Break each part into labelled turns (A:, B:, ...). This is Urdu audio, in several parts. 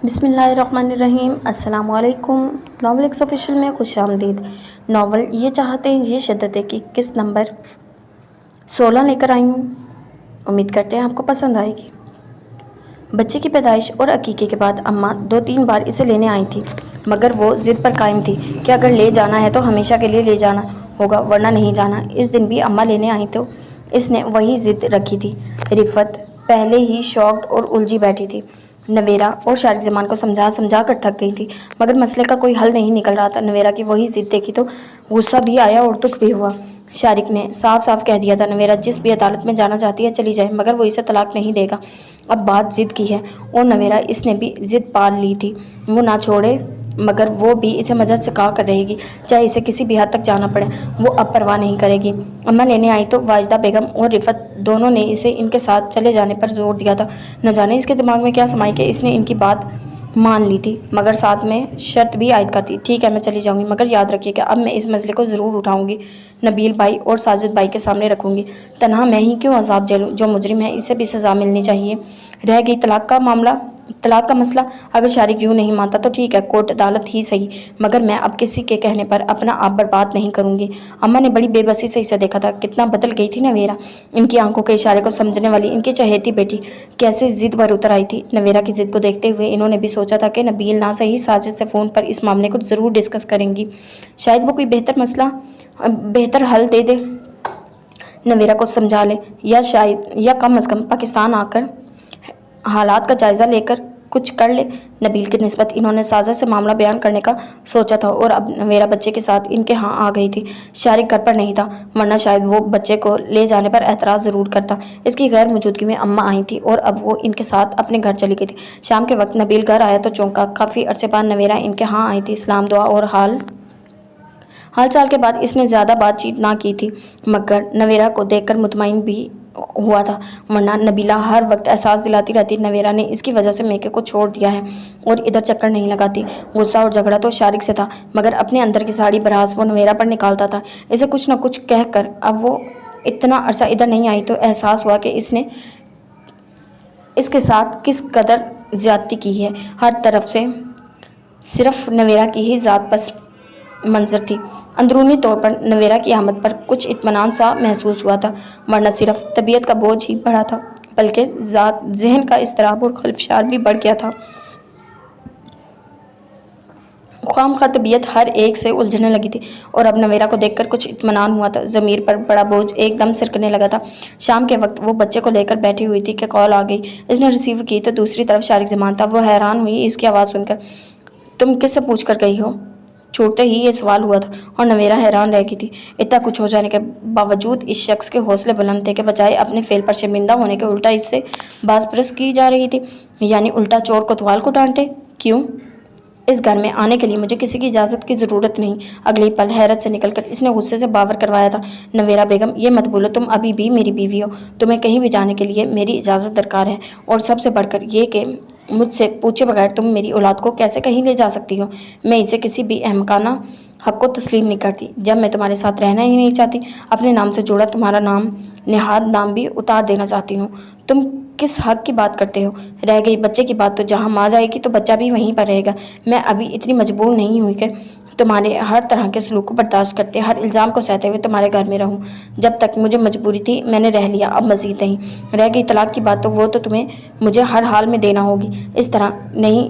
A: بسم اللہ الرحمن الرحیم۔ السلام علیکم۔ ناول ایکس آفیشیل میں خوش آمدید۔ ناول یہ چاہتے ہیں یہ شدت ہے کہ قسط نمبر 16 لے کر آئی ہوں۔ امید کرتے ہیں آپ کو پسند آئے گی۔ بچے کی پیدائش اور عقیقے کے بعد اماں 2-3 بار اسے لینے آئی تھی، مگر وہ ضد پر قائم تھی کہ اگر لے جانا ہے تو ہمیشہ کے لیے لے جانا ہوگا ورنہ نہیں جانا۔ اس دن بھی اماں لینے آئی تو اس نے وہی ضد رکھی تھی۔ رفت پہلے ہی شاکڈ اور الجھی بیٹھی تھی۔ نویرہ اور شارق زمان کو سمجھا کر تھک گئی تھی، مگر مسئلے کا کوئی حل نہیں نکل رہا تھا۔ نویرہ کی وہی ضد دیکھی تو غصہ بھی آیا اور دکھ بھی ہوا۔ شارق نے صاف کہہ دیا تھا نویرہ جس بھی عدالت میں جانا چاہتی ہے چلی جائے، مگر وہ اسے طلاق نہیں دے گا۔ اب بات ضد کی ہے اور نویرہ اس نے بھی ضد پال لی تھی، وہ نہ چھوڑے، مگر وہ بھی اسے مجد سکھا کر رہے گی، چاہے اسے کسی بھی حد تک جانا پڑے۔ وہ اب پرواہ نہیں کرے گی۔ اماں لینے آئی تو واجدہ بیگم اور رفت دونوں نے اسے ان کے ساتھ چلے جانے پر زور دیا تھا۔ نہ جانے اس کے دماغ میں کیا سمائی کہ اس نے ان کی بات مان لی تھی، مگر ساتھ میں شرط بھی عائد کرتی۔ ٹھیک ہے میں چلی جاؤں گی، مگر یاد رکھیے کہ اب میں اس مسئلے کو ضرور اٹھاؤں گی، نبیل بھائی اور ساجد بھائی کے سامنے رکھوں گی۔ تنہا میں ہی کیوں عذاب جھیلوں؟ جو مجرم ہے اسے بھی سزا ملنی چاہیے۔ رہ گئی طلاق کا مسئلہ، اگر شارق یوں نہیں مانتا تو ٹھیک ہے، کورٹ عدالت ہی صحیح، مگر میں اب کسی کے کہنے پر اپنا آپ برباد نہیں کروں گی۔ اماں نے بڑی بے بسی سے اسے دیکھا تھا، کتنا بدل گئی تھی نویرہ۔ ان کی آنکھوں کے اشارے کو سمجھنے والی ان کی چہیتی بیٹی کیسے ضد پر اتر آئی تھی۔ نویرہ کی ضد کو دیکھتے ہوئے انہوں نے بھی سوچا تھا کہ نبیل نہ صحیح ساجد سے فون پر اس معاملے کو ضرور ڈسکس کریں گی، شاید وہ کوئی بہتر حل دے دے، نویرہ کو سمجھا لے، یا کم از کم پاکستان آ کر حالات کا جائزہ لے کر کچھ کر لے۔ نبیل کی نسبت انہوں نے ساجد سے معاملہ بیان کرنے کا سوچا تھا اور اب نویرہ بچے کے ساتھ ان کے ہاں آ گئی تھی۔ شارق گھر پر نہیں تھا، ورنہ شاید وہ بچے کو لے جانے پر اعتراض ضرور کرتا۔ اس کی غیر موجودگی میں اماں آئی تھی اور اب وہ ان کے ساتھ اپنے گھر چلی گئی تھی۔ شام کے وقت نبیل گھر آیا تو چونکا۔ کافی عرصے بعد نویرہ ان کے ہاں آئی تھی۔ سلام دعا اور حال چال کے بعد اس نے زیادہ بات چیت نہ کی تھی، مگر نویرہ کو دیکھ کر مطمئن بھی ہوا تھا، ورنہ نبیلہ ہر وقت احساس دلاتی رہتی نویرہ نے اس کی وجہ سے میکے کو چھوڑ دیا ہے اور ادھر چکر نہیں لگاتی۔ غصہ اور جھگڑا تو شارق سے تھا، مگر اپنے اندر کی ساری بھڑاس وہ نویرہ پر نکالتا تھا۔ اسے کچھ نہ کچھ کہہ کر اب وہ اتنا عرصہ ادھر نہیں آئی تو احساس ہوا کہ اس نے اس کے ساتھ کس قدر زیادتی کی ہے۔ ہر طرف سے صرف نویرہ کی ہی ذات پس منظر تھی۔ اندرونی طور پر نویرہ کی آمد پر کچھ اطمینان سا محسوس ہوا تھا، ورنہ صرف طبیعت کا بوجھ ہی بڑھا تھا، بلکہ ذہن کا اضطراب اور خلفشار بھی بڑھ گیا تھا۔ خواہ طبیعت ہر ایک سے الجھنے لگی تھی اور اب نویرہ کو دیکھ کر کچھ اطمینان ہوا تھا۔ ضمیر پر بڑا بوجھ ایک دم سرکنے لگا تھا۔ شام کے وقت وہ بچے کو لے کر بیٹھی ہوئی تھی کہ کال آ گئی۔ اس نے ریسیو کی تو دوسری طرف شارق زمان تھا۔ وہ حیران ہوئی اس کی آواز سن کر۔ تم کس سے پوچھ کر گئی ہو؟ چھوٹتے ہی یہ سوال ہوا تھا اور نویرہ حیران رہ گئی تھی۔ اتنا کچھ ہو جانے کے باوجود اس شخص کے حوصلے بلند تھے کہ بجائے اپنے فعل پر شرمندہ ہونے کے الٹا اس سے باز پرست کی جا رہی تھی، یعنی الٹا چور کوتوال کو ڈانٹے۔ کیوں؟ اس گھر میں آنے کے لیے مجھے کسی کی اجازت کی ضرورت نہیں۔ اگلی پل حیرت سے نکل کر اس نے غصے سے باور کروایا تھا۔ نویرہ بیگم یہ مت بولو، تم ابھی بھی میری بیوی ہو، تمہیں کہیں بھی جانے کے لیے میری اجازت درکار ہے، اور سب سے بڑھ کر یہ کہ مجھ سے پوچھے بغیر تم میری اولاد کو کیسے کہیں لے جا سکتی ہو؟ میں اسے کسی بھی احمقانہ حق کو تسلیم نہیں کرتی۔ جب میں تمہارے ساتھ رہنا ہی نہیں چاہتی، اپنے نام سے جوڑا تمہارا نہاد نام بھی اتار دینا چاہتی ہوں۔ تم کس حق کی بات کرتے ہو؟ رہ گئی بچے کی بات، تو جہاں ماں جائے گی تو بچہ بھی وہیں پر رہے گا۔ میں ابھی اتنی مجبور نہیں ہوئی کہ تمہارے ہر طرح کے سلوک کو برداشت کرتے، ہر الزام کو سہتے ہوئے تمہارے گھر میں رہوں۔ جب تک مجھے مجبوری تھی میں نے رہ لیا، اب مزید نہیں۔ رہ گئی طلاق کی بات، تو وہ تو تمہیں مجھے ہر حال میں دینا ہوگی، اس طرح نہیں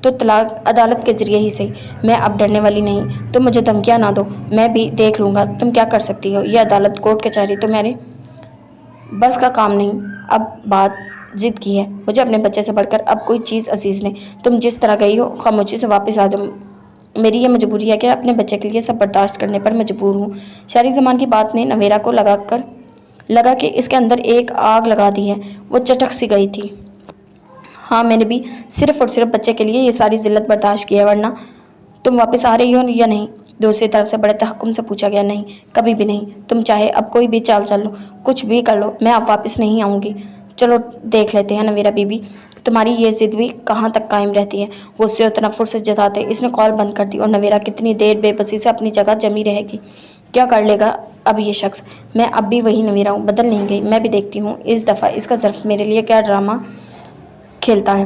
A: تو طلاق عدالت کے ذریعے ہی صحیح۔ میں اب ڈرنے والی نہیں، تم مجھے دھمکیاں نہ دو، میں بھی دیکھ لوں گا تم کیا کر سکتی ہو۔ یہ عدالت کورٹ کچہری تو میرے بس کا کام نہیں۔ اب بات ضد کی ہے، مجھے اپنے بچے سے بڑھ کر اب کوئی چیز عزیز نہیں۔ تم جس طرح گئی ہو خاموشی سے واپس آ جاؤ۔ میری یہ مجبوری ہے کہ اپنے بچے کے لیے سب برداشت کرنے پر مجبور ہوں۔ شارق زمان کی بات نے نویرہ کو لگا کہ اس کے اندر ایک آگ لگا دی ہے۔ وہ چٹک سی گئی تھی۔ ہاں میں نے بھی صرف اور صرف بچے کے لیے یہ ساری ذلت برداشت کی ہے، ورنہ تم واپس آ رہی ہو یا نہیں؟ دوسری طرف سے بڑے تحکم سے پوچھا گیا۔ نہیں، کبھی بھی نہیں۔ تم چاہے اب کوئی بھی چال چل لو، کچھ بھی کر لو، میں اب واپس نہیں آؤں گی۔ چلو دیکھ لیتے ہیں نویرہ بی بی، تمہاری یہ ضد بھی کہاں تک قائم رہتی ہے۔ غصے و تنفر سے جتاتے اس نے کال بند کر دی، اور نویرہ کتنی دیر بے بسی سے اپنی جگہ جمی رہے گی؟ کیا کر لے گا اب یہ شخص؟ میں اب بھی وہی نویرہ ہوں، بدل نہیں گئی۔ میں بھی دیکھتی ہوں اس دفعہ اس کا ظرف میرے لیے کیا ڈرامہ کھیلتا ہے۔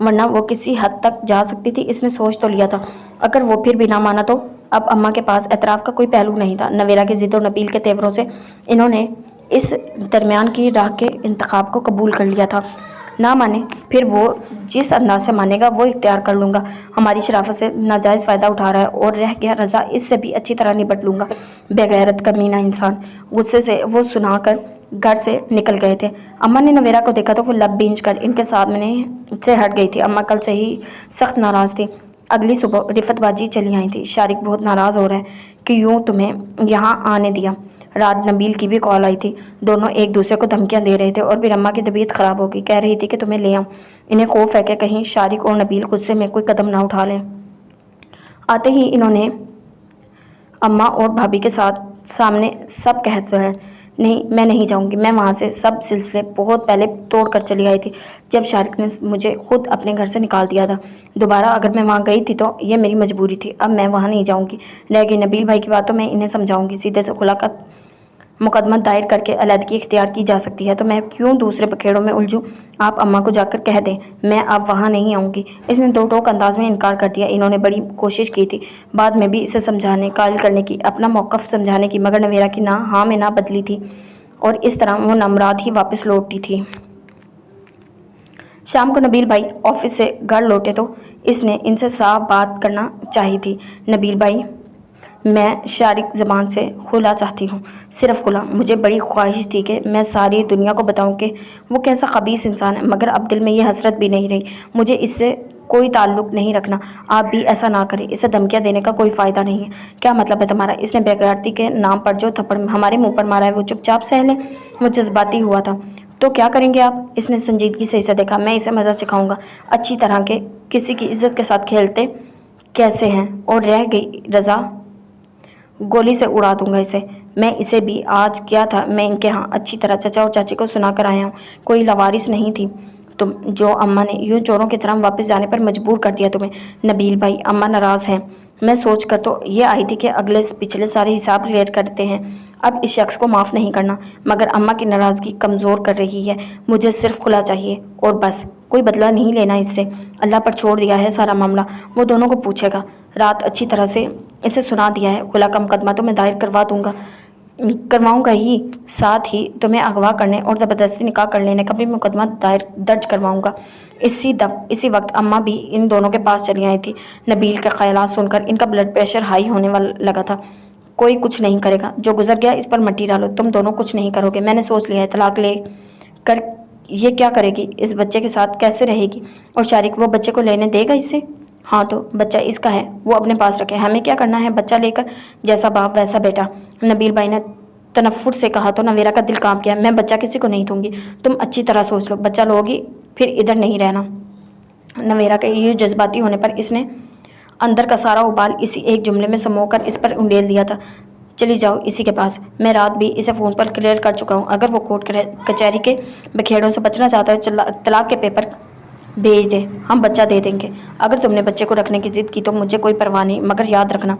A: ورنہ وہ کسی حد تک جا سکتی تھی، اس نے سوچ تو لیا تھا۔ اگر وہ پھر بھی نہ مانا تو اب اماں کے پاس اعتراف کا کوئی پہلو نہیں تھا۔ نویرہ کی ضد و نبیل کے تیوروں سے انہوں نے اس درمیان کی راہ کے انتخاب کو قبول کر لیا تھا۔ نہ مانے پھر وہ جس انداز سے مانے گا وہ اختیار کر لوں گا۔ ہماری شرافت سے ناجائز فائدہ اٹھا رہا ہے اور رہ گیا رضا، اس سے بھی اچھی طرح نپٹ لوں گا۔ بے غیرت کمینہ انسان، غصے سے وہ سنا کر گھر سے نکل گئے تھے۔ اماں نے نویرہ کو دیکھا تو وہ لب بھینچ کر ان کے سامنے سے ہٹ گئی تھی۔ اماں کل سے ہی سخت ناراض تھی۔ اگلی صبح رفت باجی چلی آئی تھی۔ شارق بہت ناراض ہو رہا ہے کہ یوں تمہیں یہاں آنے دیا۔ رات نبیل کی بھی کال آئی تھی، دونوں ایک دوسرے کو دھمکیاں دے رہے تھے اور پھر اماں کی طبیعت خراب ہو گئی، کہہ رہی تھی کہ تمہیں لے آؤں۔ انہیں خوف ہے کہ کہیں شارق اور نبیل غصے میں کوئی قدم نہ اٹھا لیں۔ آتے ہی انہوں نے اماں اور بھابھی کے سامنے سب کہہ دیا، نہیں میں نہیں جاؤں گی، میں وہاں سے سب سلسلے بہت پہلے توڑ کر چلی آئی تھی جب شارق نے مجھے خود اپنے گھر سے نکال دیا تھا۔ دوبارہ اگر میں وہاں گئی تھی تو یہ میری مجبوری تھی، اب میں وہاں نہیں جاؤں گی۔ رہ گئی نبیل بھائی کی بات تو میں انہیں سمجھاؤں گی، سیدھے سے خلا کا مقدمہ دائر کر کے علیحدگی اختیار کی جا سکتی ہے، تو میں کیوں دوسرے بکھیڑوں میں الجھوں؟ آپ اماں کو جا کر کہہ دیں میں اب وہاں نہیں آؤں گی۔ اس نے دو ٹوک انداز میں انکار کر دیا۔ انہوں نے بڑی کوشش کی تھی بعد میں بھی اسے سمجھانے، قائل کرنے کی، اپنا موقف سمجھانے کی، مگر نویرہ کی نہ ہاں میں نہ بدلی تھی اور اس طرح وہ نامراد ہی واپس لوٹی تھی۔ شام کو نبیل بھائی آفس سے گھر لوٹے تو اس نے ان سے صاف بات کرنا چاہی تھی۔ نبیل بھائی، میں شارق زبان سے خلا چاہتی ہوں، صرف خلا۔ مجھے بڑی خواہش تھی کہ میں ساری دنیا کو بتاؤں کہ وہ کیسا خبیث انسان ہے، مگر اب دل میں یہ حسرت بھی نہیں رہی۔ مجھے اس سے کوئی تعلق نہیں رکھنا، آپ بھی ایسا نہ کریں، اسے دھمکیاں دینے کا کوئی فائدہ نہیں ہے۔ کیا مطلب ہے تمہارا؟ اس نے بے غیرتی کے نام پر جو تھپڑ ہمارے منہ پر مارا ہے وہ چپ چاپ سہ لیں؟ وہ جذباتی ہوا تھا۔ تو کیا کریں گے آپ؟ اس نے سنجیدگی سے اسے دیکھا۔ میں اسے مزہ سکھاؤں گا اچھی طرح کہ کسی کی عزت کے ساتھ کھیلتے کیسے ہیں، اور رہ گئی رضا، گولی سے اڑا دوں گا اسے۔ میں اسے بھی آج کیا تھا، میں ان کے ہاں اچھی طرح چچا اور چاچی کو سنا کر آیا ہوں، کوئی لاوارث نہیں تھی تم، جو اماں نے یوں چوروں کی طرح واپس جانے پر مجبور کر دیا تمہیں۔ نبیل بھائی، اماں ناراض ہیں۔ میں سوچ کر تو یہ آئی تھی کہ اگلے پچھلے سارے حساب کلیئر کرتے ہیں، اب اس شخص کو معاف نہیں کرنا، مگر اماں کی ناراضگی کمزور کر رہی ہے۔ مجھے صرف خلا چاہیے اور بس، کوئی بدلہ نہیں لینا اس سے۔ اللہ پر چھوڑ دیا ہے سارا معاملہ، وہ دونوں کو پوچھے گا۔ رات اچھی طرح سے اسے سنا دیا ہے۔ خلا کا مقدمہ تو میں دائر کرواؤں گا ہی، ساتھ ہی تمہیں اغوا کرنے اور زبردستی نکاح کر لینے کا بھی مقدمہ درج کرواؤں گا۔ اسی وقت اماں بھی ان دونوں کے پاس چلی آئی تھی۔ نبیل کے خیالات سن کر ان کا بلڈ پریشر ہائی ہونے لگا تھا۔ کوئی کچھ نہیں کرے گا، جو گزر گیا اس پر مٹی ڈالو، تم دونوں کچھ نہیں کرو گے، میں نے سوچ لیا ہے۔ طلاق لے کر یہ کیا کرے گی؟ اس بچے کے ساتھ کیسے رہے گی؟ اور شارق وہ بچے کو لینے دے گا اسے؟ ہاں تو بچہ اس کا ہے، وہ اپنے پاس رکھے، ہمیں کیا کرنا ہے بچہ لے کر؟ جیسا باپ ویسا بیٹا، نبیل بھائی نے تنفر سے کہا تو نویرہ کا دل کانپ گیا۔ میں بچہ کسی کو نہیں دوں گی، تم اچھی طرح سوچ لو، بچہ لوگی پھر ادھر نہیں رہنا۔ نویرہ کے یہ جذباتی ہونے پر اس نے اندر کا سارا ابال اسی ایک جملے میں سمو کر اس پر انڈیل دیا تھا، چلی جاؤ اسی کے پاس۔ میں رات بھی اسے فون پر کلیئر کر چکا ہوں، اگر وہ کورٹ کچہری کے بکھیڑوں سے بچنا چاہتا ہے طلاق کے پیپر بھیج دے، ہم بچہ دے دیں گے۔ اگر تم نے بچے کو رکھنے کی ضد کی تو مجھے کوئی پرواہ نہیں، مگر یاد رکھنا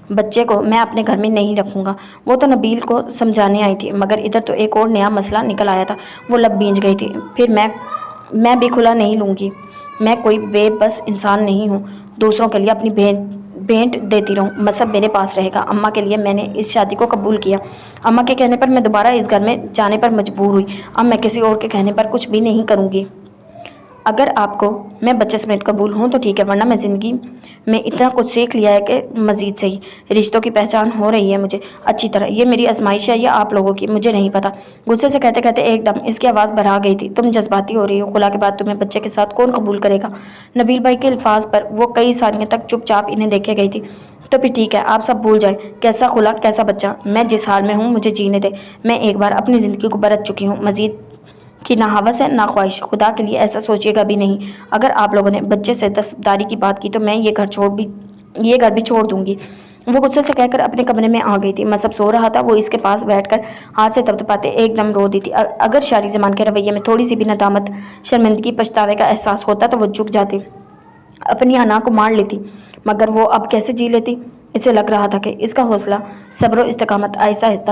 A: بچے کو میں اپنے گھر میں نہیں رکھوں گا۔ وہ تو نبیل کو سمجھانے آئی تھی، مگر ادھر تو ایک اور نیا مسئلہ نکل آیا تھا۔ وہ لب بھینچ گئی تھی۔ پھر میں بھی کھلا نہیں لوں گی، میں کوئی بے بس انسان نہیں ہوں، دوسروں کے لیے اپنی بھینٹ دیتی رہوں، مذہب میرے پاس رہے گا۔ اماں کے لیے میں نے اس شادی کو قبول کیا، اماں کے کہنے پر میں دوبارہ اس گھر میں جانے پر مجبور ہوئی، اب میں کسی اور کے کہنے پر کچھ بھی نہیں کروں گی۔ اگر آپ کو میں بچے سمیت قبول ہوں تو ٹھیک ہے، ورنہ میں زندگی میں اتنا کچھ سیکھ لیا ہے کہ مزید صحیح رشتوں کی پہچان ہو رہی ہے مجھے اچھی طرح۔ یہ میری آزمائش ہے یا آپ لوگوں کی، مجھے نہیں پتا۔ غصے سے کہتے کہتے ایک دم اس کی آواز بھرا گئی تھی۔ تم جذباتی ہو رہی ہو، خلا کے بعد تمہیں بچے کے ساتھ کون قبول کرے گا؟ نبیل بھائی کے الفاظ پر وہ کئی ثانیے تک چپ چاپ انہیں دیکھے گئی تھی۔ تو پھر ٹھیک ہے، آپ سب بھول جائیں، کیسا خلا کیسا بچہ، میں جس حال میں ہوں مجھے جینے دے۔ میں ایک بار اپنی زندگی کو برت چکی ہوں، مزید کی نہ ہوس ہے نہ خواہش، خدا کے لیے ایسا سوچیے گا بھی نہیں۔ اگر آپ لوگوں نے بچے سے دستبرداری کی بات کی تو میں یہ گھر بھی چھوڑ دوں گی۔ وہ غصے سے کہہ کر اپنے کمرے میں آ گئی تھی۔ مذہب سو رہا تھا، وہ اس کے پاس بیٹھ کر ہاتھ سے تپتپاتے ایک دم رو دی تھی۔ اگر شارق زمان کے رویے میں تھوڑی سی بھی ندامت، شرمندگی، پچھتاوے کا احساس ہوتا تو وہ جھک جاتی، اپنی انا کو مار لیتی، مگر وہ اب کیسے جی لیتی؟ اسے لگ رہا تھا کہ اس کا حوصلہ، صبر و استقامت آہستہ آہستہ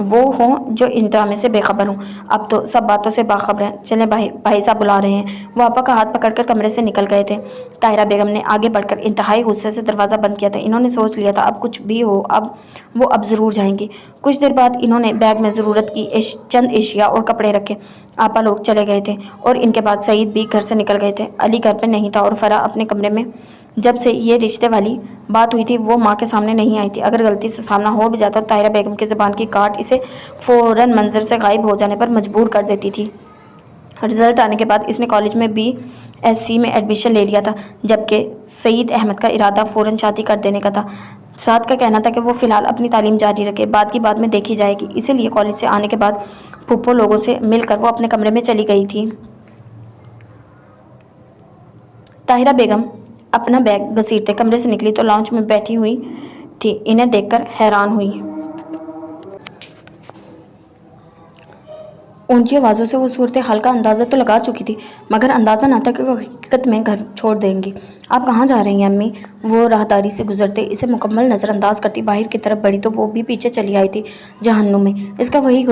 A: وہ ہوں جو ان ڈرامے سے بے خبر ہوں۔ اب تو سب باتوں سے باخبر ہیں۔ چلیں بھائی صاحب بلا رہے ہیں۔ وہ آپا کا ہاتھ پکڑ کر کمرے سے نکل گئے تھے۔ طاہرہ بیگم نے آگے بڑھ کر انتہائی غصے سے دروازہ بند کیا تھا۔ انہوں نے سوچ لیا تھا اب کچھ بھی ہو وہ اب ضرور جائیں گی۔ کچھ دیر بعد انہوں نے بیگ میں ضرورت کی چند اشیاء اور کپڑے رکھے۔ آپا لوگ چلے گئے تھے اور ان کے بعد سعید بھی گھر سے نکل گئے تھے۔ علی گھر پہ نہیں تھا اور فرح اپنے کمرے میں۔ جب سے یہ رشتے والی بات ہوئی تھی وہ ماں کے سامنے نہیں آئی تھی۔ اگر غلطی سے سامنا ہو بھی جاتا تو طاہرہ بیگم کی زبان کی کاٹ اسے فوراً منظر سے غائب ہو جانے پر مجبور کر دیتی تھی۔ رزلٹ آنے کے بعد اس نے کالج میں BSc میں ایڈمیشن لے لیا تھا، جبکہ سعید احمد کا ارادہ فوراً شادی کر دینے کا تھا۔ سعد کا کہنا تھا کہ وہ فی الحال اپنی تعلیم جاری رکھے، بعد کی بعد میں دیکھی جائے گی۔ اسی لیے کالج سے آنے کے بعد پھپھو لوگوں سے مل کر وہ اپنے کمرے میں چلی گئی تھی۔ طاہرہ بیگم اپنا بیگ گھسیٹتے کمرے سے نکلی تو لاؤنج میں بیٹھی ہوئی تھی۔ انہیں دیکھ کر حیران ہوئی۔ اونچی آوازوں سے وہ صورتحال کا اندازہ تو لگا چکی تھی، مگر اندازہ نہ تھا کہ وہ حقیقت میں گھر چھوڑ دیں گی۔ آپ کہاں جا رہی ہیں امی؟ وہ راہداری سے گزرتے اسے مکمل نظر انداز کرتی باہر کی طرف بڑھی تو وہ بھی پیچھے چلی آئی تھی۔ جہنم میں! اس کا وہی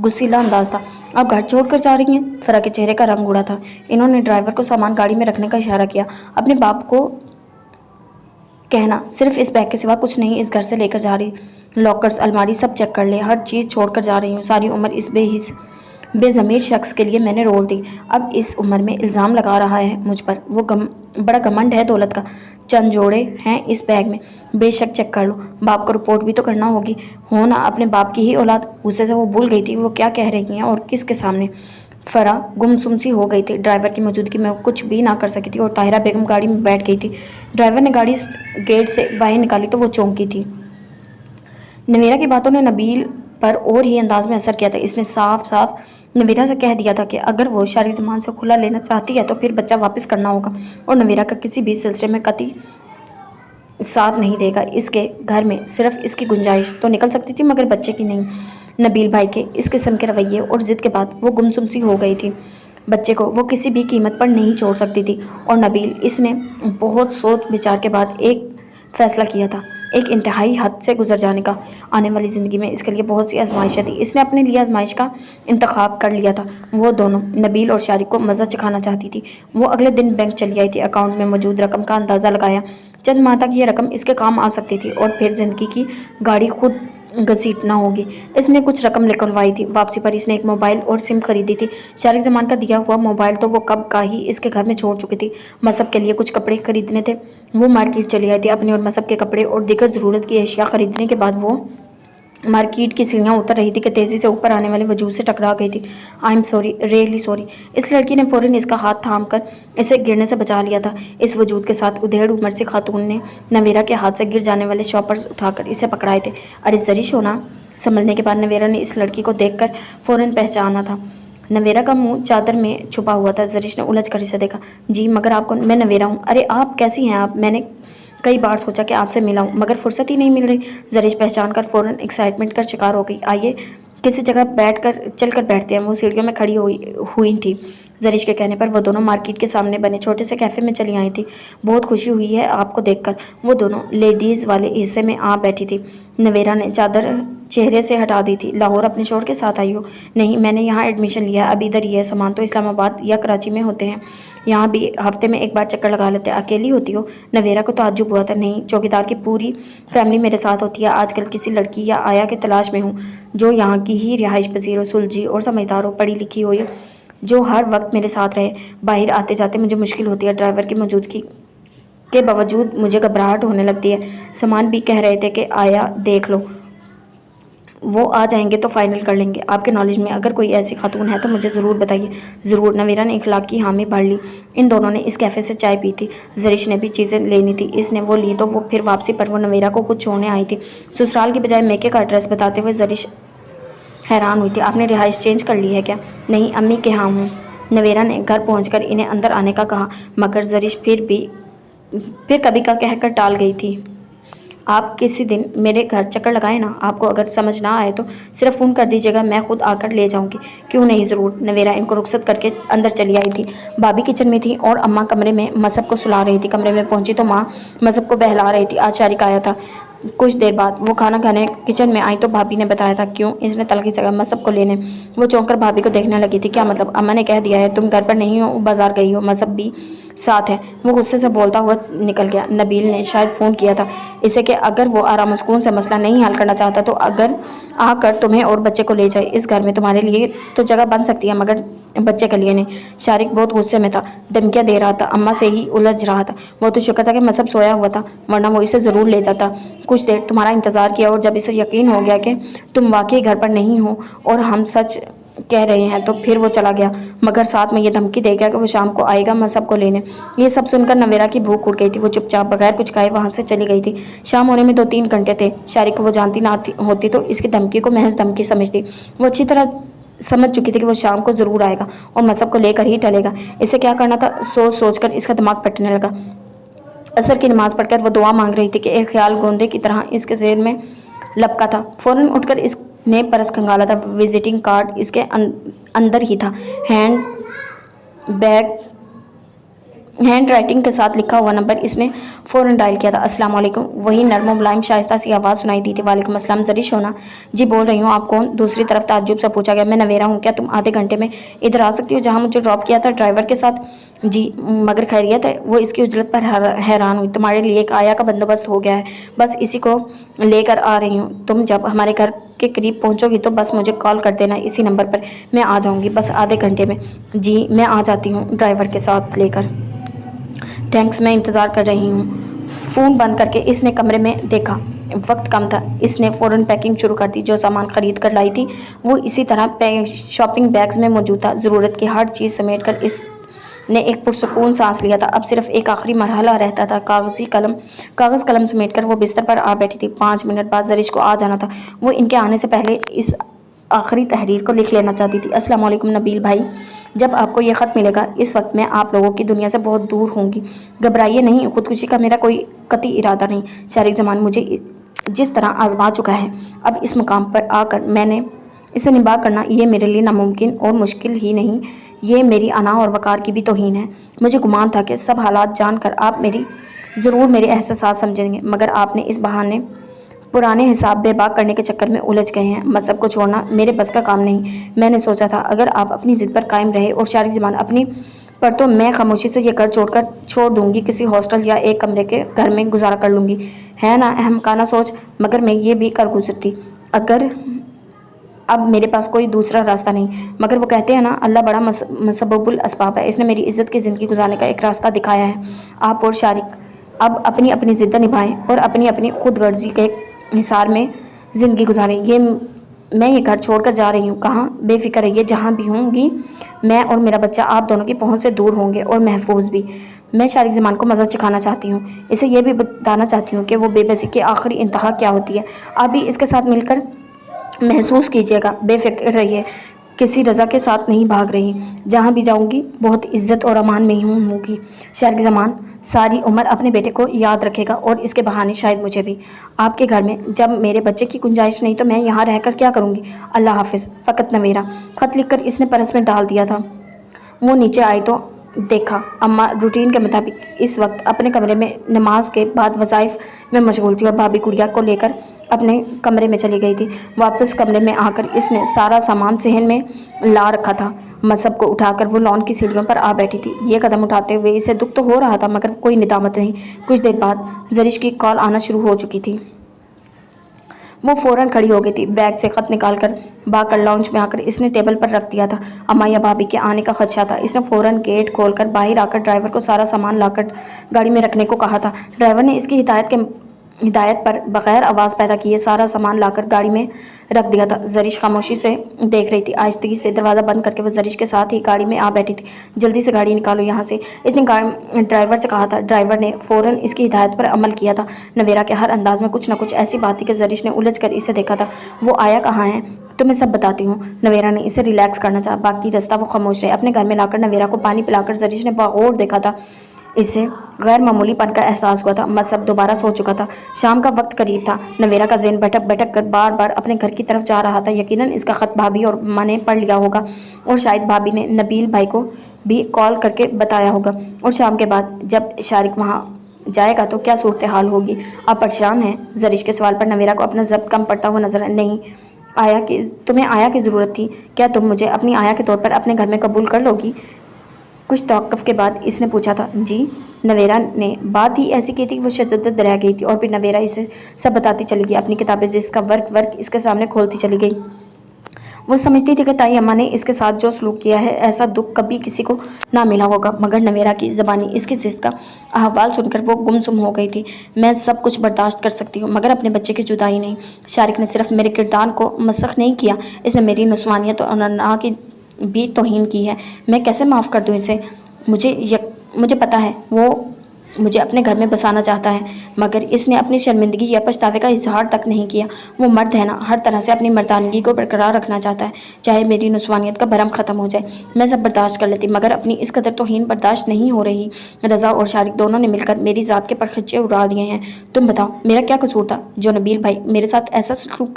A: غصیلا انداز تھا۔ آپ گھر چھوڑ کر جا رہی ہیں؟ فرح کے چہرے کا رنگ اڑا تھا۔ انہوں نے ڈرائیور کو سامان گاڑی میں رکھنے کا اشارہ کیا۔ اپنے باپ کو کہنا صرف اس بیگ کے سوا کچھ نہیں اس گھر سے لے کر جا رہی۔ لاکرز، الماری سب چیک کر لیں، ہر چیز چھوڑ کر جا رہی ہوں۔ ساری عمر اس بے ضمیر شخص کے لیے میں نے رول دی، اب اس عمر میں الزام لگا رہا ہے مجھ پر۔ وہ بڑا گھمنڈ ہے دولت کا۔ چند جوڑے ہیں اس بیگ میں، بے شک چیک کر لو۔ باپ کو رپورٹ بھی تو کرنا ہوگی، ہو نا اپنے باپ کی ہی اولاد۔ غصے سے وہ بھول گئی تھی وہ کیا کہہ رہی ہیں اور کس کے سامنے۔ فرح گمسم سی ہو گئی تھی۔ ڈرائیور کی موجودگی میں وہ کچھ بھی نہ کر سکی تھی اور طاہرہ بیگم گاڑی میں بیٹھ گئی تھی۔ ڈرائیور نے گاڑی گیٹ سے باہر نکالی تو وہ چونکی تھی۔ نویرہ کی باتوں نے نبیل پر اور ہی انداز میں اثر کیا تھا۔ اس نے صاف صاف نویرہ سے کہہ دیا تھا کہ اگر وہ شرعی زبان سے کھلا لینا چاہتی ہے تو پھر بچہ واپس کرنا ہوگا اور نویرہ کا کسی بھی سلسلے میں قطعی ساتھ نہیں دے گا۔ اس کے گھر میں صرف اس کی گنجائش تو نکل سکتی تھی مگر بچے کی نہیں۔ نبیل بھائی کے اس قسم کے رویے اور ضد کے بعد وہ گمسم سی ہو گئی تھی۔ بچے کو وہ کسی بھی قیمت پر نہیں چھوڑ سکتی تھی۔ اور نبیل اس نے بہت سوچ بچار کے بعد ایک فیصلہ کیا تھا، ایک انتہائی حد سے گزر جانے کا۔ آنے والی زندگی میں اس کے لیے بہت سی آزمائشیں تھیں، اس نے اپنے لیے آزمائش کا انتخاب کر لیا تھا۔ وہ دونوں نبیل اور شارق کو مزہ چکھانا چاہتی تھی۔ وہ اگلے دن بینک چلی آئی تھی، اکاؤنٹ میں موجود رقم کا اندازہ لگایا۔ چند ماہ تک یہ رقم اس کے کام آ سکتی تھی اور پھر زندگی کی گاڑی خود گھسیٹنا ہوگی۔ اس نے کچھ رقم نکلوائی تھی۔ واپسی پر اس نے ایک موبائل اور سم خریدی تھی۔ شارق زمان کا دیا ہوا موبائل تو وہ کب کا ہی اس کے گھر میں چھوڑ چکی تھی۔ مصب کے لیے کچھ کپڑے خریدنے تھے، وہ مارکیٹ چلی آئی تھی۔ اپنے اور مصب کے کپڑے اور دیگر ضرورت کی اشیاء خریدنے کے بعد وہ مارکیٹ کی سیڑھیاں اتر رہی تھی کہ تیزی سے اوپر آنے والے وجود سے ٹکرا گئی تھی۔ I am sorry, really sorry. اس لڑکی نے فوراً اس کا ہاتھ تھام کر اسے گرنے سے بچا لیا تھا۔ اس وجود کے ساتھ ادھیڑ عمر سی خاتون نے نویرہ کے ہاتھ سے گر جانے والے شاپرز اٹھا کر اسے پکڑائے تھے۔ ارے زرش ہونا! سنبھلنے کے بعد نویرہ نے اس لڑکی کو دیکھ کر فوراً پہچانا تھا۔ نویرہ کا منہ چادر میں چھپا ہوا تھا۔ زرش نے الجھ کر اسے دیکھا۔ جی مگر آپ کو؟ میں نویرہ ہوں۔ ارے آپ کیسی ہیں آپ؟ میں نے کئی بار سوچا کہ آپ سے ملا ہوں مگر فرصت ہی نہیں مل رہی۔ زرش پہچان کر فوراً ایکسائٹمنٹ کا شکار ہو گئی۔ آئیے کسی جگہ چل کر بیٹھتے ہیں۔ وہ سیڑھیوں میں کھڑی ہوئی تھی۔ زرش کے کہنے پر وہ دونوں مارکیٹ کے سامنے بنے چھوٹے سے کیفے میں چلی آئی تھی۔ بہت خوشی ہوئی ہے آپ کو دیکھ کر۔ وہ دونوں لیڈیز والے حصے میں آ بیٹھی تھی۔ نویرہ نے چادر چہرے سے ہٹا دی تھی۔ لاہور اپنے شوہر کے ساتھ آئی ہو؟ نہیں، میں نے یہاں ایڈمیشن لیا ہے، اب ادھر ہی ہے۔ سامان تو اسلام آباد یا کراچی میں ہوتے ہیں، یہاں بھی ہفتے میں ایک بار چکر لگا لیتے۔ اکیلی ہوتی ہو؟ نویرہ کو تعجب ہوا تھا۔ نہیں، چوکیدار کی پوری فیملی میرے ساتھ ہوتی ہے۔ آج کل کسی لڑکی یا آیا کی تلاش میں ہوں جو یہاں کی ہی رہائش پذیر ہو، سلجھی اور سمجھدار ہو، پڑھی لکھی ہو، جو ہر وقت میرے ساتھ رہے۔ باہر آتے جاتے مجھے مشکل ہوتی ہے، ڈرائیور کی موجودگی کے باوجود مجھے گھبراہٹ ہونے لگتی ہے۔ سامان بھی کہہ رہے تھے کہ آیا دیکھ لو، وہ آ جائیں گے تو فائنل کر لیں گے۔ آپ کے نالج میں اگر کوئی ایسی خاتون ہے تو مجھے ضرور بتائیے۔ ضرور، نویرہ نے اخلاق کی حامی بھر لی۔ ان دونوں نے اس کیفے سے چائے پی تھی۔ زرش نے بھی چیزیں لینی تھی، اس نے وہ لی تو وہ پھر واپسی پر وہ نویرہ کو خود چھوڑنے آئی تھی۔ سسرال کی بجائے میکے کا ایڈریس بتاتے ہوئے زرش حیران ہوئی تھی۔ آپ نے رہائش چینج کر لی ہے کیا؟ نہیں، امی کے ہاں ہوں۔ نویرہ نے گھر پہنچ کر انہیں اندر آنے کا کہا مگر زرش پھر کبھی کا کہہ کر ٹال گئی تھی۔ آپ کسی دن میرے گھر چکر لگائیں نا، آپ کو اگر سمجھ نہ آئے تو صرف فون کر دیجیے گا، میں خود آ کر لے جاؤں گی۔ کیوں نہیں، ضرور۔ نویرہ ان کو رخصت کر کے اندر چلی آئی تھی۔ بھابی کچن میں تھی اور اماں کمرے میں مصب کو سلا رہی تھی۔ کمرے میں پہنچی تو ماں مصب کو بہلا رہی تھی۔ آج شارق آیا تھا، کچھ دیر بعد وہ کھانا کھانے کچن میں آئی تو بھابھی نے بتایا تھا کیوں اس نے تلخی سے کہا مذہب کو لینے۔ وہ چونک کر بھابھی کو دیکھنے لگی تھی۔ کیا مطلب؟ اماں نے کہہ دیا ہے تم گھر پر نہیں ہو، بازار گئی ہو، مذہب بھی ساتھ ہے۔ وہ غصے سے بولتا ہوا نکل گیا۔ نبیل نے شاید فون کیا تھا اسے کہ اگر وہ آرام و سکون سے مسئلہ نہیں حل کرنا چاہتا تو اگر آ کر تمہیں اور بچے کو لے جائے، اس گھر میں تمہارے لیے تو جگہ بن سکتی ہے مگر بچے کے لیے نہیں۔ شارق بہت غصے میں تھا، دھمکیاں دے رہا تھا، اماں سے ہی الجھ رہا تھا۔ وہ تو شکر تھا کہ مذہب سویا ہوا تھا ورنہ وہ اسے ضرور لے جاتا۔ کچھ دیر تمہارا انتظار کیا اور جب اسے یقین ہو گیا کہ تم واقعی گھر پر نہیں ہو اور ہم سچ کہہ رہے ہیں تو پھر وہ چلا گیا، مگر ساتھ میں یہ دھمکی دے گیا کہ وہ شام کو آئے گا مذہب کو لینے۔ یہ سب سن کر نویرا کی بھوک اٹھ گئی تھی۔ وہ چپ چاپ بغیر کچھ کھائے وہاں سے چلی گئی تھی۔ شام ہونے میں 2-3 گھنٹے تھے۔ شارق کو وہ جانتی نہ ہوتی تو اس کی دھمکی کو محض دھمکی سمجھتی۔ وہ اچھی طرح سمجھ چکی تھی کہ وہ شام کو ضرور آئے گا اور مذہب کو لے کر ہی ٹلے گا۔ اسے کیا کرنا تھا سوچ سوچ کر اس کا دماغ پھٹنے لگا۔ عصر کی نماز پڑھ کر وہ دعا مانگ رہی تھی کہ ایک خیال گوندے کی طرح اس کے ذہن میں لپکا تھا۔ فوراً اٹھ کر اس نے پرس کھنگالا تھا۔ وزٹنگ کارڈ اس کے اندر ہی تھا۔ ہینڈ رائٹنگ کے ساتھ لکھا ہوا نمبر اس نے فوراً ڈائل کیا تھا۔ السلام علیکم، وہی نرم و ملائم شائستہ سی آواز سنائی دی تھی۔ وعلیکم السلام، زرش ہونا؟ جی بول رہی ہوں، آپ کون؟ دوسری طرف تعجب سے پوچھا گیا۔ میں نویرا ہوں، کیا تم آدھے گھنٹے میں ادھر آ سکتی ہو جہاں مجھے ڈراپ کیا تھا ڈرائیور کے ساتھ؟ جی مگر خیریت ہے؟ وہ اس کی اجلت پر حیران ہوئی۔ تمہارے لیے ایک آیا کا بندوبست ہو گیا ہے، بس اسی کو لے کر آ رہی ہوں۔ تم جب ہمارے گھر کے قریب پہنچو گی تو بس مجھے کال کر دینا، اسی نمبر پر میں آ جاؤں گی بس آدھے گھنٹے میں۔ جی میں آ جاتی ہوں ڈرائیور کے ساتھ لے کر۔ تھینکس، میں انتظار کر رہی ہوں۔ فون بند کر کے اس نے کمرے میں دیکھا، وقت کم تھا۔ اس نے فوراً پیکنگ شروع کر دی۔ جو سامان خرید کر لائی تھی وہ اسی طرح شاپنگ بیگز میں موجود تھا۔ ضرورت کی ہر چیز سمیٹ کر اس نے ایک پرسکون سانس لیا تھا۔ اب صرف ایک آخری مرحلہ رہتا تھا، کاغذ قلم سمیٹ کر وہ بستر پر آ بیٹھی تھی۔ 5 منٹ بعد زرش کو آ جانا تھا۔ وہ ان کے آنے سے پہلے اس آخری تحریر کو لکھ لینا چاہتی تھی۔ السلام علیکم نبیل بھائی، جب آپ کو یہ خط ملے گا اس وقت میں آپ لوگوں کی دنیا سے بہت دور ہوں گی۔ گھبرائیے نہیں، خودکشی کا میرا کوئی قطعی ارادہ نہیں۔ شارق زمان مجھے جس طرح آزما چکا ہے، اب اس مقام پر آ کر میں نے اسے نباہ کرنا یہ میرے لیے ناممکن اور مشکل ہی نہیں، یہ میری انا اور وقار کی بھی توہین ہے۔ مجھے گمان تھا کہ سب حالات جان کر آپ ضرور میرے احساسات سمجھیں گے، مگر آپ نے اس بہانے پرانے حساب بے باک کرنے کے چکر میں الجھ گئے ہیں۔ مذہب کو چھوڑنا میرے بس کا کام نہیں۔ میں نے سوچا تھا اگر آپ اپنی ضد پر قائم رہے اور شارق زمان اپنی پر تو میں خاموشی سے یہ گھر چھوڑ دوں گی، کسی ہاسٹل یا ایک کمرے کے گھر میں گزارا کر لوں گی۔ ہے نا احمقانہ سوچ، مگر میں یہ بھی کر گزرتی اگر اب میرے پاس کوئی دوسرا راستہ نہیں۔ مگر وہ کہتے ہیں نا اللہ بڑا مسبب الاسباب ہے، اس نے میری عزت کی زندگی گزارنے کا ایک راستہ دکھایا ہے۔ آپ اور شارق اب اپنی ضد نبھائیں اور اپنی خود غرضی کے حصار میں زندگی گزاریں۔ میں یہ گھر چھوڑ کر جا رہی ہوں۔ کہاں؟ بے فکر رہیے، جہاں بھی ہوں گی میں اور میرا بچہ آپ دونوں کی پہنچ سے دور ہوں گے اور محفوظ بھی۔ میں شارق زمان کو مزہ چکھانا چاہتی ہوں، اسے یہ بھی بتانا چاہتی ہوں کہ وہ بے بسی کی آخری انتہا کیا ہوتی ہے۔ آپ بھی اس کے ساتھ مل کر محسوس کیجیے گا۔ بے فکر رہیے، کسی رضا کے ساتھ نہیں بھاگ رہی، جہاں بھی جاؤں گی بہت عزت اور امان میں ہوں گی۔ شارق زمان ساری عمر اپنے بیٹے کو یاد رکھے گا اور اس کے بہانے شاید مجھے بھی۔ آپ کے گھر میں جب میرے بچے کی گنجائش نہیں تو میں یہاں رہ کر کیا کروں گی؟ اللہ حافظ، فقط نویرا۔ خط لکھ کر اس نے پرس میں ڈال دیا تھا۔ وہ نیچے آئی تو دیکھا اماں روٹین کے مطابق اس وقت اپنے کمرے میں نماز کے بعد وظائف میں مشغول تھی اور بھابھی گڑیا کو لے کر اپنے کمرے میں چلی گئی تھی۔ واپس کمرے میں آ کر اس نے سارا سامان صحن میں لا رکھا تھا۔ مذہب کو اٹھا کر وہ لان کی سیڑھیوں پر آ بیٹھی تھی۔ یہ قدم اٹھاتے ہوئے اسے دکھ تو ہو رہا تھا مگر کوئی ندامت نہیں۔ کچھ دیر بعد زرش کی کال آنا شروع ہو چکی تھی۔ وہ فوراً کھڑی ہو گئی تھی۔ بیگ سے خط نکال کر بھاگ کر لاؤنج میں آ کر اس نے ٹیبل پر رکھ دیا تھا۔ اماں یا بھابھی کے آنے کا خدشہ تھا۔ اس نے فوراً گیٹ کھول کر باہر آ کر ڈرائیور کو سارا سامان لا کر گاڑی میں رکھنے کو کہا تھا۔ ڈرائیور نے اس کی ہدایت پر بغیر آواز پیدا کیے سارا سامان لا کر گاڑی میں رکھ دیا تھا۔ زرش خاموشی سے دیکھ رہی تھی۔ آہستگی سے دروازہ بند کر کے وہ زرش کے ساتھ ہی گاڑی میں آ بیٹھی تھی۔ جلدی سے گاڑی نکالو یہاں سے، اس نے ڈرائیور سے کہا تھا۔ ڈرائیور نے فوراً اس کی ہدایت پر عمل کیا تھا۔ نویرا کے ہر انداز میں کچھ نہ کچھ ایسی بات تھی کہ زرش نے الجھ کر اسے دیکھا تھا۔ وہ آیا کہاں ہے؟ تمہیں سب بتاتی ہوں۔ نویرا نے اسے ریلیکس کرنا چاہا، باقی رستہ وہ خاموش رہے۔ اپنے گھر میں لا کر نویرا کو پانی پلا کر زرش نے بغور دیکھا تھا۔ اسے غیر معمولی پن کا احساس ہوا تھا۔ مذہب دوبارہ سو چکا تھا۔ شام کا وقت قریب تھا۔ نویرا کا ذہن بھٹک کر بار بار اپنے گھر کی طرف جا رہا تھا۔ یقیناً اس کا خط بھابھی اور اماں نے پڑھ لیا ہوگا اور شاید بھابھی نے نبیل بھائی کو بھی کال کر کے بتایا ہوگا۔ اور شام کے بعد جب شارق وہاں جائے گا تو کیا صورتحال ہوگی؟ آپ پریشان ہیں؟ زرش کے سوال پر نویرہ کو اپنا ضبط کم پڑتا ہوا نظر آیا۔ نہیں، تمہیں آیا کی ضرورت تھی؟ کیا تم مجھے اپنی آیا کے طور پر اپنے گھر میں قبول کر لو گی؟ کچھ توقف کے بعد اس نے پوچھا تھا۔ جی؟ نویرہ نے بات ہی ایسی کی تھی کہ وہ شدت رہ گئی تھی، اور پھر نویرہ اسے سب بتاتی چلی گئی، اپنی کتابیں جس کا ورق اس کے سامنے کھولتی چلی گئی۔ وہ سمجھتی تھی کہ تائی اماں نے اس کے ساتھ جو سلوک کیا ہے، ایسا دکھ کبھی کسی کو نہ ملا ہوگا، مگر نویرہ کی زبانی اس کی ضد کا احوال سن کر وہ گمسم ہو گئی تھی۔ میں سب کچھ برداشت کر سکتی ہوں، مگر اپنے بچے کی جدائی نہیں۔ شارق نے صرف میرے کردار کو مسخ نہیں کیا، اس نے میری نسوانیت اور انانا کی بھی توہین کی ہے۔ میں کیسے معاف کر دوں اسے؟ مجھے پتا ہے وہ مجھے اپنے گھر میں بسانا چاہتا ہے، مگر اس نے اپنی شرمندگی یا پچھتاوے کا اظہار تک نہیں کیا۔ وہ مرد ہے نا، ہر طرح سے اپنی مردانگی کو برقرار رکھنا چاہتا ہے، چاہے میری نسوانیت کا بھرم ختم ہو جائے۔ میں سب برداشت کر لیتی، مگر اپنی اس قدر توہین برداشت نہیں ہو رہی۔ رضا اور شارق دونوں نے مل کر میری ذات کے پرخچے اڑا دیے ہیں۔ تم بتاؤ میرا کیا قصور تھا جو نبیل بھائی میرے ساتھ ایسا سلوک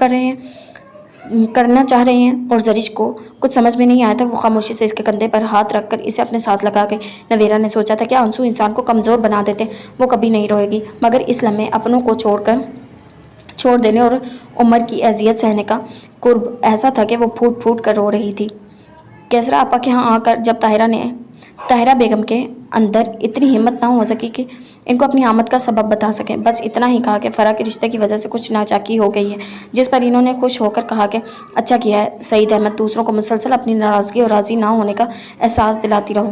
A: کرنا چاہ رہے ہیں؟ اور زرش کو کچھ سمجھ میں نہیں آیا تھا۔ وہ خاموشی سے اس کے کندھے پر ہاتھ رکھ کر اسے اپنے ساتھ لگا گئی۔ نویرہ نے سوچا تھا کہ آنسو انسان کو کمزور بنا دیتے، وہ کبھی نہیں روئے گی، مگر اس لمحے اپنوں کو چھوڑ دینے اور عمر کی اذیت سہنے کا قرب ایسا تھا کہ وہ پھوٹ پھوٹ کر رو رہی تھی۔ کیسرا آپا کے ہاں آ کر جب طاہرہ بیگم کے اندر اتنی ہمت نہ ہو سکی کہ ان کو اپنی آمد کا سبب بتا سکیں، بس اتنا ہی کہا کہ فرا کے رشتے کی وجہ سے کچھ ناچاکی ہو گئی ہے، جس پر انہوں نے خوش ہو کر کہا کہ اچھا کیا ہے سعید احمد، دوسروں کو مسلسل اپنی ناراضگی اور راضی نہ ہونے کا احساس دلاتی رہو۔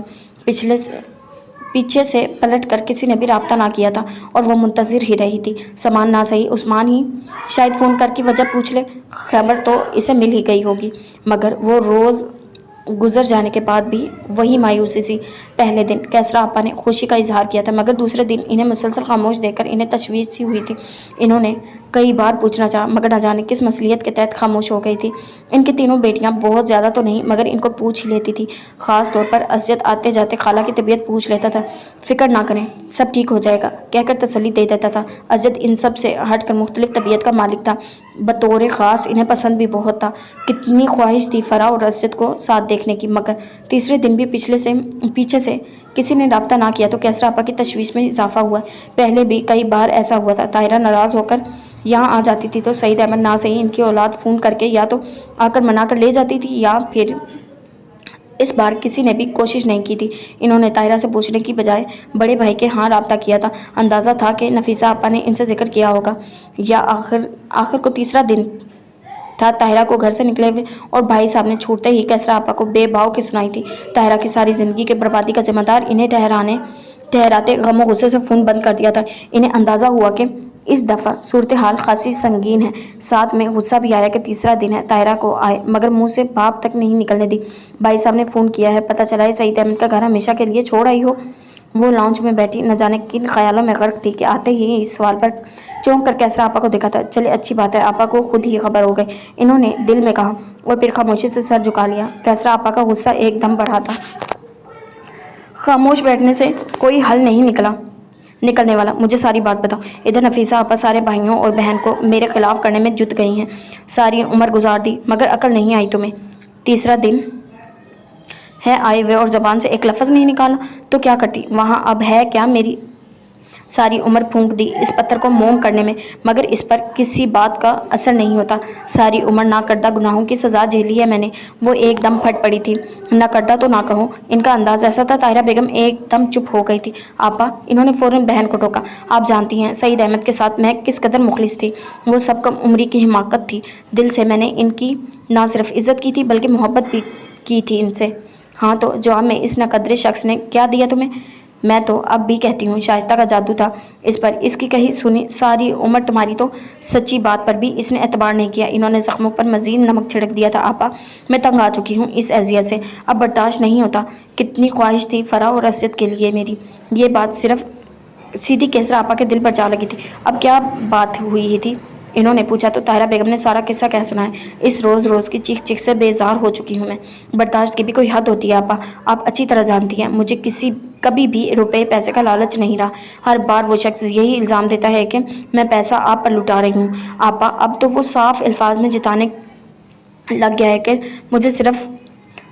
A: پیچھے سے پلٹ کر کسی نے بھی رابطہ نہ کیا تھا اور وہ منتظر ہی رہی تھی۔ سامان نہ صحیح، عثمان ہی شاید فون کر کی وجہ پوچھ لے، خبر تو اسے مل ہی گئی ہوگی، مگر وہ روز گزر جانے کے بعد بھی وہی مایوسی سی۔ پہلے دن کیسرا آپا نے خوشی کا اظہار کیا تھا، مگر دوسرے دن انہیں مسلسل خاموش دیکھ کر انہیں تشویش سی ہوئی تھی۔ انہوں نے کئی بار پوچھنا چاہا، مگر نہ جانے کس مصلیحت کے تحت خاموش ہو گئی تھی۔ ان کی تینوں بیٹیاں بہت زیادہ تو نہیں، مگر ان کو پوچھ ہی لیتی تھی۔ خاص طور پر اسجد آتے جاتے خالہ کی طبیعت پوچھ لیتا تھا۔ فکر نہ کریں، سب ٹھیک ہو جائے گا کہہ کر تسلی دے دیتا تھا۔ اسجد ان سب سے ہٹ کر مختلف طبیعت کا مالک تھا، بطور خاص انہیں پسند بھی بہت تھا۔ کتنی خواہش تھی فرا اور اسجد کو ساتھ دیکھنے کی، مگر تیسرے دن بھی پیچھے سے کسی نے رابطہ نہ کیا تو کیسرا آپا کی تشویش میں اضافہ ہوا۔ پہلے بھی کئی بار ایسا ہوا تھا، طاہرہ ناراض ہو کر یہاں آ جاتی تھی تو سعید احمد نہ صحیح ان کی اولاد فون کر کے یا تو آ کر منا کر لے جاتی تھی، یا پھر اس بار کسی نے بھی کوشش نہیں کی تھی۔ انہوں نے طاہرہ سے پوچھنے کی بجائے بڑے بھائی کے ہاں رابطہ کیا تھا۔ اندازہ تھا کہ نفیسہ آپا نے ان سے ذکر کیا ہوگا، یا آخر کو تیسرا دن تھا طاہرہ کو گھر سے نکلے ہوئے، اور بھائی صاحب نے چھوٹتے ہی کیسرا آپا کو بے باؤ کی سنائی تھی۔ طاہرہ کی ساری زندگی کے بربادی کا ذمہ دار انہیں ٹھہراتے غم و غصے سے فون بند کر دیا تھا۔ انہیں اندازہ ہوا کہ اس دفعہ صورتحال خاصی سنگین ہے۔ ساتھ میں غصہ بھی آیا کہ تیسرا دن ہے طاہرہ کو آئے، مگر منہ سے بھاپ تک نہیں نکلنے دی۔ بھائی صاحب نے فون کیا ہے، پتہ چلا ہے سعید احمد کا گھر ہمیشہ کے لیے چھوڑ آئی ہو۔ وہ لاؤنج میں بیٹھی نہ جانے کن خیالوں میں غرق تھی کہ آتے ہی اس سوال پر چونک کر کیسرا آپا کو دیکھا تھا۔ چلے اچھی بات ہے، آپا کو خود ہی خبر ہو گئی، انہوں نے دل میں کہا، اور پھر خاموشی سے سر جھکا لیا۔ کیسرا آپا کا غصہ ایک دم بڑھا تھا۔ خاموش بیٹھنے سے کوئی حل نہیں نکلنے والا، مجھے ساری بات بتاؤ۔ ادھر نفیسہ آپا سارے بھائیوں اور بہن کو میرے خلاف کرنے میں جت گئی ہیں، ساری عمر گزار دی، مگر عقل نہیں آئی تمہیں۔ تیسرا دن ہے آئے ہوئے اور زبان سے ایک لفظ نہیں نکالا تو کیا کرتی؟ وہاں اب ہے کیا؟ میری ساری عمر پھونک دی اس پتھر کو موم کرنے میں، مگر اس پر کسی بات کا اثر نہیں ہوتا۔ ساری عمر نہ کردہ گناہوں کی سزا جھیلی ہے میں نے۔ وہ ایک دم پھٹ پڑی تھی۔ نہ کردہ تو نہ کہو، ان کا انداز ایسا تھا۔ طاہرہ بیگم ایک دم چپ ہو گئی تھی۔ آپا، انہوں نے فوراً بہن کو ٹوکا، آپ جانتی ہیں سعید احمد کے ساتھ میں کس قدر مخلص تھی، وہ سب کم عمری کی حماقت تھی، دل سے میں نے ان کی نہ صرف عزت کی تھی بلکہ محبت بھی کی تھی ان سے۔ ہاں تو جواب میں اس ناقدر شخص نے کیا دیا تمہیں؟ میں تو اب بھی کہتی ہوں شائستہ کا جادو تھا اس پر، اس کی کہی سنی ساری عمر تمہاری تو سچی بات پر بھی اس نے اعتبار نہیں کیا، انہوں نے زخموں پر مزید نمک چھڑک دیا تھا۔ آپا، میں تنگ آ چکی ہوں اس اذیت سے، اب برداشت نہیں ہوتا۔ کتنی خواہش تھی فرا اور اسجد کے لیے میری، یہ بات صرف سیدھی کیسرا آپا کے دل پر جا لگی تھی۔ اب کیا بات ہوئی تھی؟ انہوں نے پوچھا تو طاہرہ بیگم نے سارا قصہ کہہ سنایا۔ اس روز کی چیخ چیخ سے بیزار ہو چکی ہوں میں، برداشت کی بھی کوئی حد ہوتی ہے آپا، آپ اچھی طرح جانتی ہیں مجھے کبھی بھی روپے پیسے کا لالچ نہیں رہا۔ ہر بار وہ شخص یہی الزام دیتا ہے کہ میں پیسہ آپ پر لٹا رہی ہوں۔ آپا اب تو وہ صاف الفاظ میں جتانے لگ گیا ہے کہ مجھے صرف